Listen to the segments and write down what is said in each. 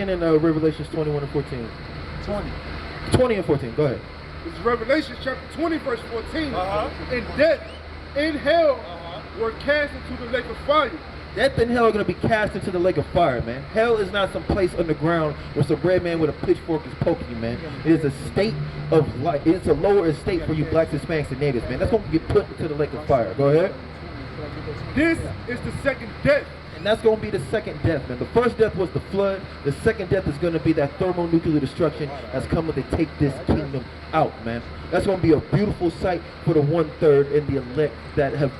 again in Revelations 21 and 14. 20 and 14. Go ahead. It's Revelation chapter 20, verse 14. And death and hell were cast into the lake of fire. Death and hell are going to be cast into the lake of fire, man. Hell is not some place underground where some red man with a pitchfork is poking you, man. It is a state of life. It's a lower estate for you blacks, Hispanics, and natives, man. That's going to get put into the lake of fire. Go ahead. This is the second death. And that's going to be the second death, man. The first death was the flood. The second death is going to be that thermonuclear destruction that's coming to take this kingdom out, man. That's going to be a beautiful sight for the 1/3 and the elect that have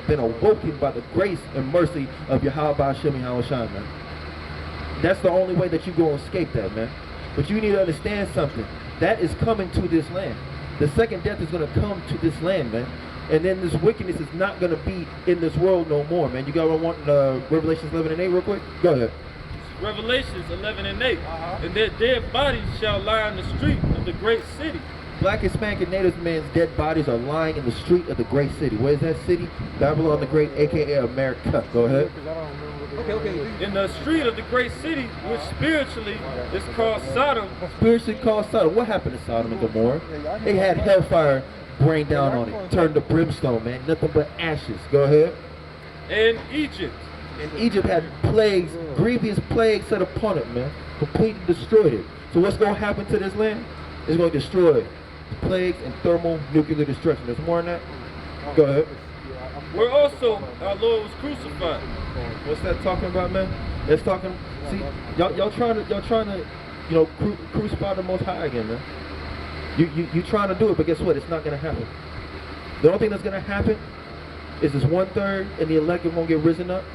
been awoken by the grace and mercy of Yahweh Hashem Yahushua, man. That's the only way that you go and escape that, man. But you need to understand something. That is coming to this land. The second death is going to come to this land, man. And then this wickedness is not going to be in this world no more, man. You guys want Revelations 11 and 8 real quick? Go ahead. Revelations 11 and 8. And their dead bodies shall lie on the street of the great city. Black, Hispanic, and Native men's dead bodies are lying in the street of the great city. Where is that city? Babylon the Great, a.k.a. America. Go ahead. In the street of the great city, which spiritually is called Sodom. Spiritually called Sodom. What happened to Sodom and Gomorrah? They had hellfire rain down on it. Turned to brimstone, man. Nothing but ashes. Go ahead. And Egypt. And Egypt had plagues, grievous plagues set upon it, man. Completely destroyed it. So what's going to happen to this land? It's going to destroy it. Plagues and thermonuclear destruction. There's more than that? Go ahead. Where also our Lord was crucified. What's that talking about, man? That's talking. See, y'all trying to, you know, crucify the Most High again, man. You trying to do it, but guess what? It's not gonna happen. The only thing that's gonna happen is this 1/3 and the elect are gonna get risen up,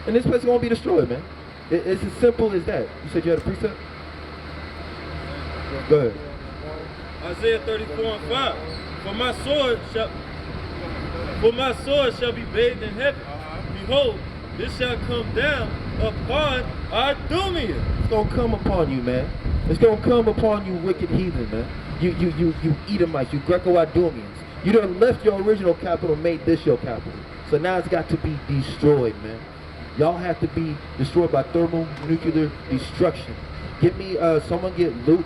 and this place is gonna be destroyed, man. It's as simple as that. You said you had a precept? Go ahead. Isaiah 34 and 5. For my sword shall be bathed in heaven. Behold, this shall come down upon Idumean. It's gonna come upon you, man. It's gonna come upon you, wicked heathen, man. You Edomites, you Greco-Idumeans. You done left your original capital and made this your capital. So now it's got to be destroyed, man. Y'all have to be destroyed by thermonuclear destruction. Get me, someone get Luke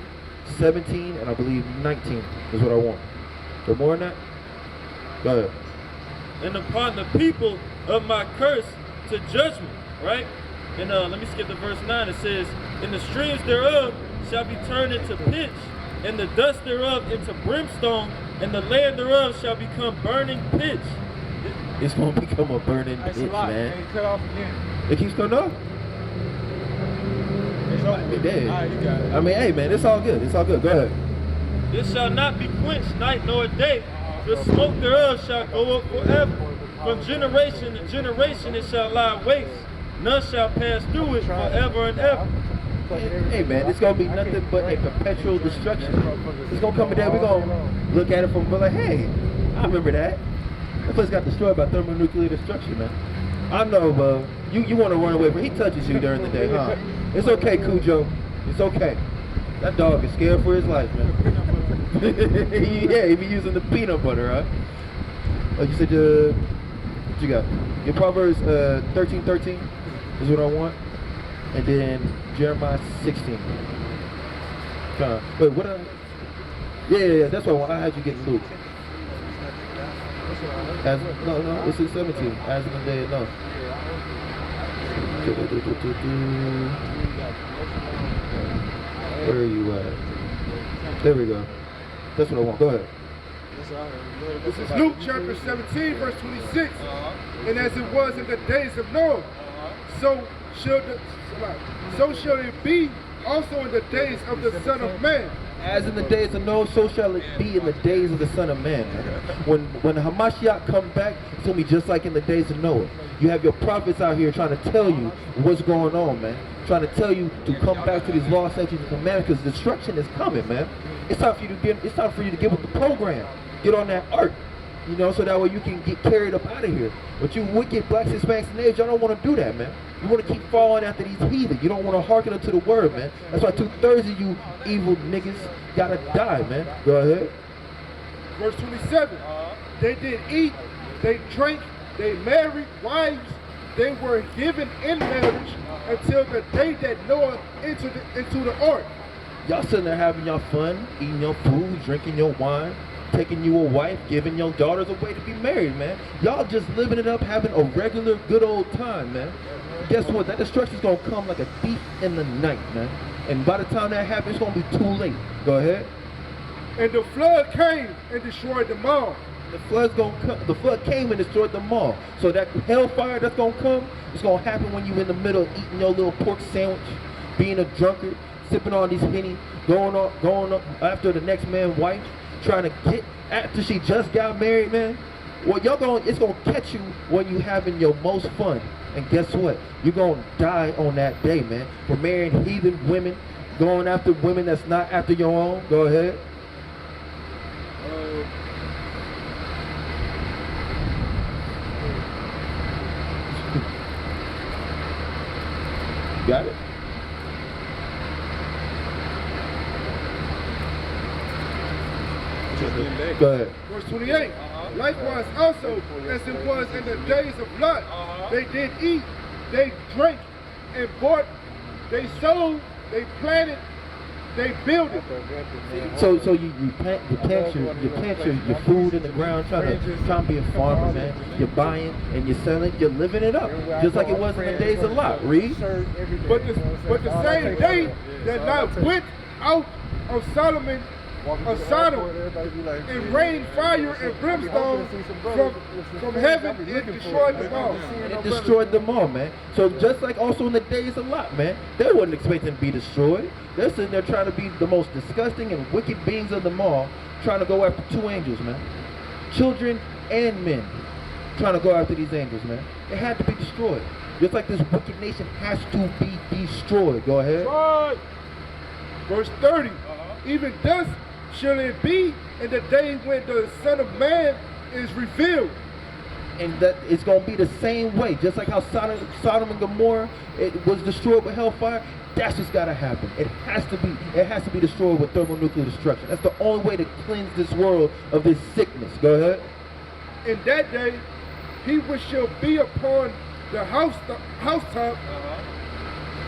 17 and I believe 19 is what I want. Is more than that? Go ahead. And upon the people of my curse to judgment, right? And let me skip to verse 9. It says, and the streams thereof shall be turned into pitch, and the dust thereof into brimstone, and the land thereof shall become burning pitch. It's going to become a burning pitch, man. And cut off again. It keeps cutting off? It did. All right, you got it. I mean, hey, man, it's all good. It's all good. Go ahead. It shall not be quenched night nor day. The smoke thereof shall go up forever. From generation to generation it shall lie waste. None shall pass through it forever and ever. Hey, man, it's going to be nothing but a perpetual destruction. It's going to come a day, we're going to look at it from, we're like, hey, I remember that. That place got destroyed by thermonuclear destruction, man. I know, you want to run away from, he touches you during the day, huh? It's okay, Cujo. It's okay. That dog is scared for his life, man. Yeah, he be using the peanut butter, huh? Like you said, what you got? Your Proverbs 13:13 is what I want. And then Jeremiah 16. Wait, what? Yeah, that's what I want. I had you get Luke. No, it's in 17. As in the day, no. Where are you at? There we go. That's what I want. Go ahead. This is Luke chapter 17, verse 26. And as it was in the days of Noah, so shall it be also in the days of the Son of Man. As in the days of Noah, so shall it be in the days of the Son of Man. When Hamashiach comes back, it's going to be just like in the days of Noah. You have your prophets out here trying to tell you what's going on, man. Trying to tell you to come back to these law, statutes, and commandments, because destruction is coming, man. It's time for you to get with the program. Get on that ark, you know, so that way you can get carried up out of here. But you wicked blacks, Hispanics, and natives, y'all don't want to do that, man. You want to keep following after these heathen. You don't want to hearken unto the word, man. That's why 2/3 of you evil niggas gotta die, man. Go ahead. Verse 27. They did eat, they drank, they married wives, they were given in marriage until the day that Noah entered into the ark. Y'all sitting there having your fun, eating your food, drinking your wine, taking you a wife, giving your daughters away to be married, man. Y'all just living it up, having a regular good old time, man. Guess what? That destruction's gonna come like a thief in the night, man. And by the time that happens, it's gonna be too late. Go ahead. And the flood came and destroyed them all. The flood came and destroyed them all. So that hellfire that's gonna come, it's gonna happen when you in the middle of eating your little pork sandwich, being a drunkard, sipping on these Henny, going up after the next man's wife, trying to get after she just got married, man. Well, it's gonna catch you when you having your most fun. And guess what? You're gonna die on that day, man. For marrying heathen women, going after women that's not after your own. Go ahead. Got it? Go ahead. Verse 28. Likewise also, as it was in the days of Lot, they did eat, they drank, and bought, they sold, they planted, they builded. So you plant your food in the ground, trying to be a farmer, man. You're buying and you're selling, you're living it up, just like it was in the days of Lot. Read. But the same day that Lot went out of Sodom and rained fire and brimstone from heaven, it destroyed them all. It destroyed them all, man. So just like also in the days of Lot, man, they wasn't expecting to be destroyed. They're sitting there trying to be the most disgusting and wicked beings of them all, trying to go after two angels, man. Children and men trying to go after these angels, man. They had to be destroyed. Just like this wicked nation has to be destroyed. Go ahead. Verse 30. Even thus shall it be in the day when the Son of Man is revealed. And that it's going to be the same way. Just like how Sodom and Gomorrah, it was destroyed with hellfire. That's what's got to happen. It has to be destroyed with thermonuclear destruction. That's the only way to cleanse this world of this sickness. Go ahead. In that day, he which shall be upon the housetop,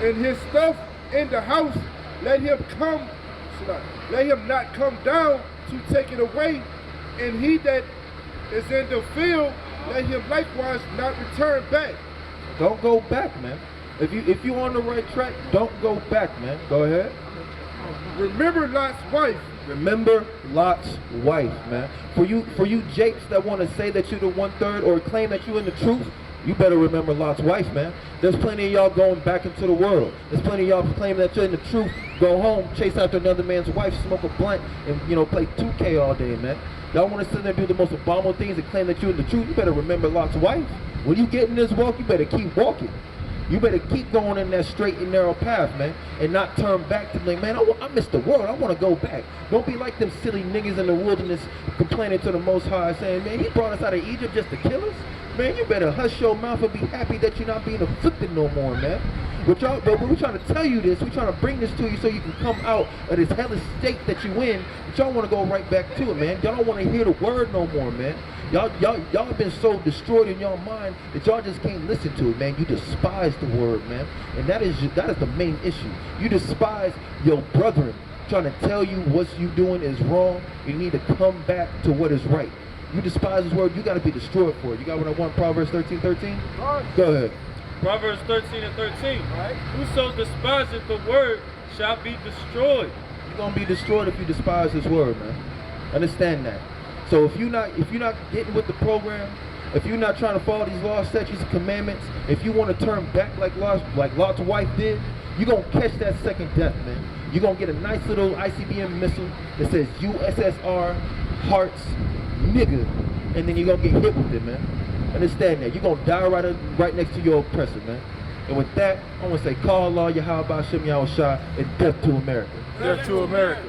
and his stuff in the house, let him not come down to take it away, and he that is in the field, let him likewise not return back. Don't go back, man. If you're on the right track, don't go back, man. Go ahead. Remember Lot's wife. Remember Lot's wife, man. For you japes that want to say that you're the 1/3 or claim that you're in the truth, you better remember Lot's wife, man. There's plenty of y'all going back into the world. There's plenty of y'all claiming that you're in the truth, go home, chase after another man's wife, smoke a blunt, and play 2K all day, man. Y'all want to sit there and do the most abominable things and claim that you're in the truth, you better remember Lot's wife. When you get in this walk, you better keep walking. You better keep going in that straight and narrow path, man, and not turn back to like, man, I miss the world. I want to go back. Don't be like them silly niggas in the wilderness complaining to the Most High, saying, man, he brought us out of Egypt just to kill us. Man, you better hush your mouth and be happy that you're not being afflicted no more, man. But we're trying to tell you this. We're trying to bring this to you so you can come out of this hellish state that you in. But y'all want to go right back to it, man. Y'all don't want to hear the word no more, man. Y'all have been so destroyed in your mind that y'all just can't listen to it, man. You despise the word, man. And that is the main issue. You despise your brethren trying to tell you what you doing is wrong. You need to come back to what is right. You despise his word, you got to be destroyed for it. You got what I want, Proverbs 13:13? Go ahead. Proverbs 13:13. Right. Whoso despiseth the word shall be destroyed. You're going to be destroyed if you despise his word, man. Understand that. So if you're not getting with the program, if you're not trying to follow these laws, statutes, and commandments, if you want to turn back like Lot's wife did, you're going to catch that second death, man. You're going to get a nice little ICBM missile that says USSR, hearts, nigga, and then you're going to get hit with it, man. Understand that. You're going to die right next to your oppressor, man. And with that, I want to say, call Allah, Yahweh, Shem, Yahweh Shah, and death to America. Death to America.